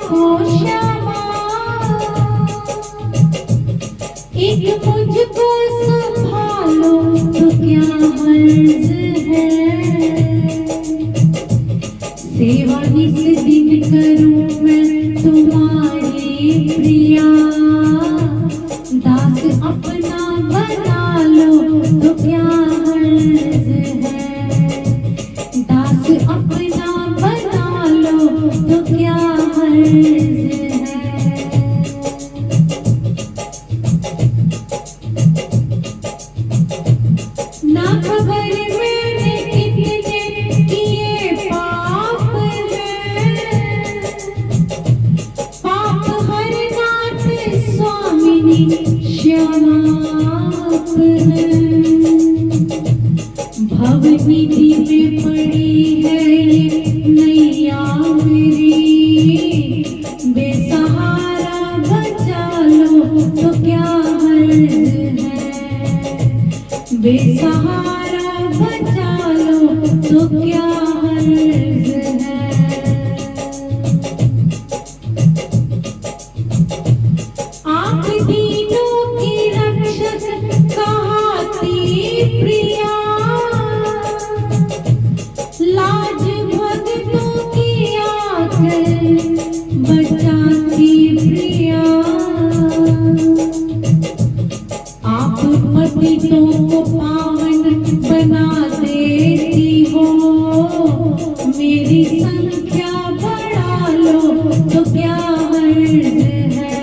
को क्षमा, एक मुझको संभालो तो क्या हर्ज है। सेवा निस दिन करूं मैं तुम्हारी प्रिया, दास अपना बना लो तो क्या हर्ज है। दास अपना बना लो तो क्या हर्ज है। ना खबर मैंने कितने किए पाप हैं, पाप हरनाथ स्वामिनी श्यामाप है। भवनिधि में पड़ी है ये नैया मेरी, बेसहारा बचा लो तो क्या हर्ज है। बेसहारा बचा लो तो क्या हर्ज है। आप दीनों की रक्षक कहाती प्रिया, लाज भक्तों की आकर बचाती प्रिया। आप पतितों को पावन बना देती हो, मेरी संख्या बढ़ा लो तो क्या हर्ज है।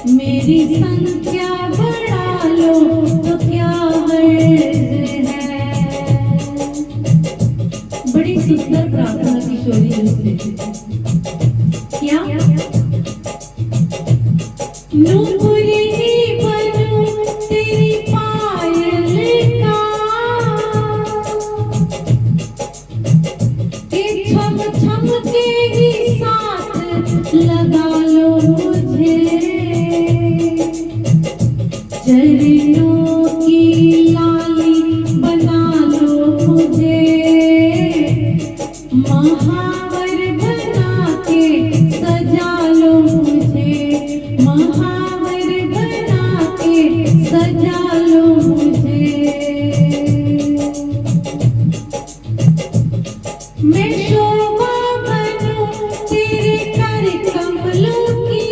मेरी संख्या बढ़ा लो तो क्या हर्ज है। बड़ी सुंदर प्रार्थना किशोरी उससे क्या, नूपुरी ही बनूं तेरी पायल का, के छम छम के ही साथ लगा लो मुझे। चरणों की लाली बना लो मुझे, महावर बना के सजा लो मुझे। महावर बना के सजा लो मुझे। मैं शोभा बनूं तेरे कर कमलों की,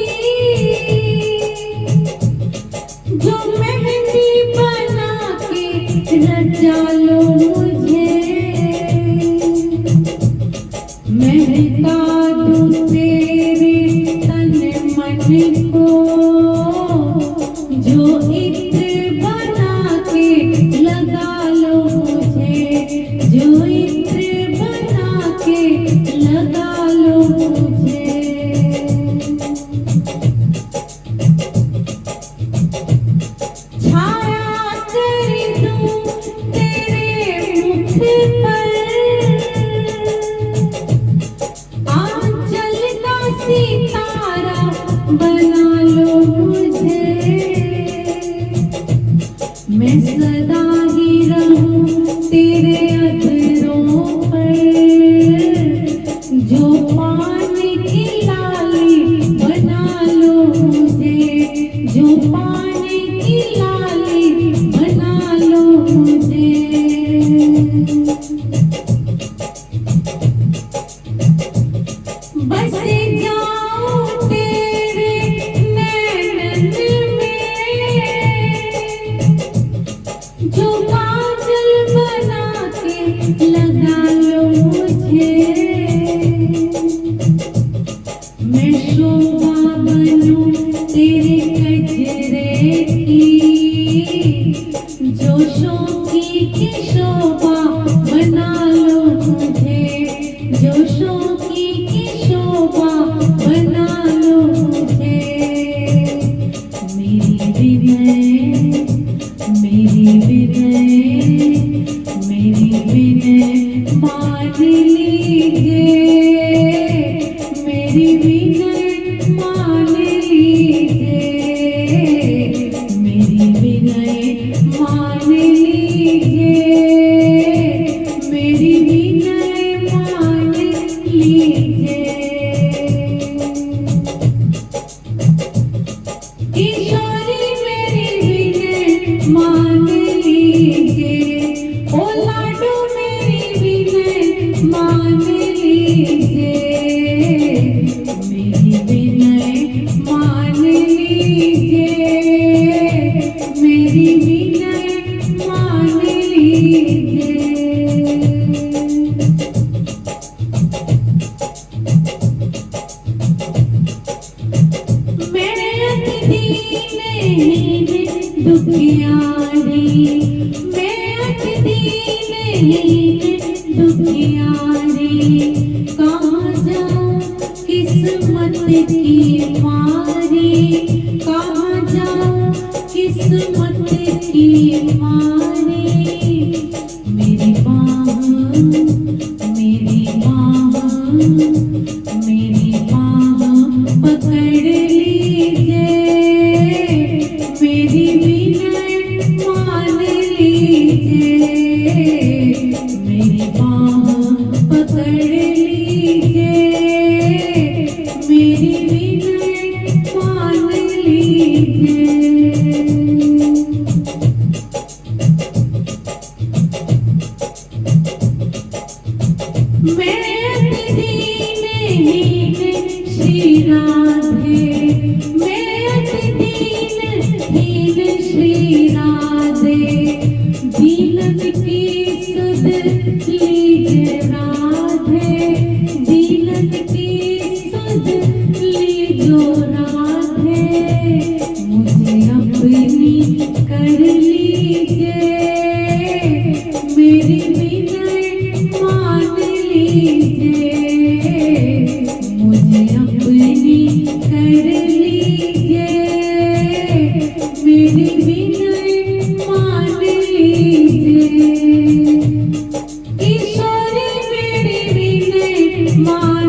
जो मेहंदी बना के रचा लो मुझे। महका दूं तेरे तन मन को, जो इत्र बना के लगा लो मुझे। जो इत्र बना के लगा लो मुझे। छाया कर दूं तेरे मुख पर, आंचल का सितारा बना लो मुझे। मैं सदा ही रहूं तेरे अधरों पर, जो पान की लाली बना लो मुझे। जो पान की लाली बना लो मुझे। बस जाऊं तेरे नैनन में, जो काजल बना के लगा लो मुझे। मैं शोभा बनूं तेरे कजरे की, जो शोखी की शोभा बना लो मुझे। जो शोखी की शोभा बना लो मुझे। मेरी विनय, मेरी विनय, मेरी विनय मान लीजिए। मेरी विनय मान लीजिए। मेरी विनय मान लीजिए। मेरी विनय मान लीजिए। दुखियारी, मैं अति दीनहीन दुखियारी, कहाँ जाऊँ किस्मत की मारी, कहाँ जाऊँ किस्मत की मारी। मेरी बाह मेरी बाह मेरी बाह पकड़ लीजिए, मेरी विनय मान लीजिए, मेरी बाह पकड़ लीजिए, मेरी विनय मान लीजिए। मैं अति दीनहीन श्री राधे, मैं अति दीनहीन श्री राधे, दीनन की सुध लीजिए राधे, दीनन की सुध लीजो राधे, मुझे अपनी कर लीजिए, मेरी विनय मान लीजिए, मुझे अपनी कर लीजिए, मेरी विनय मान लीजिए। किशोरी मेरी विनय मान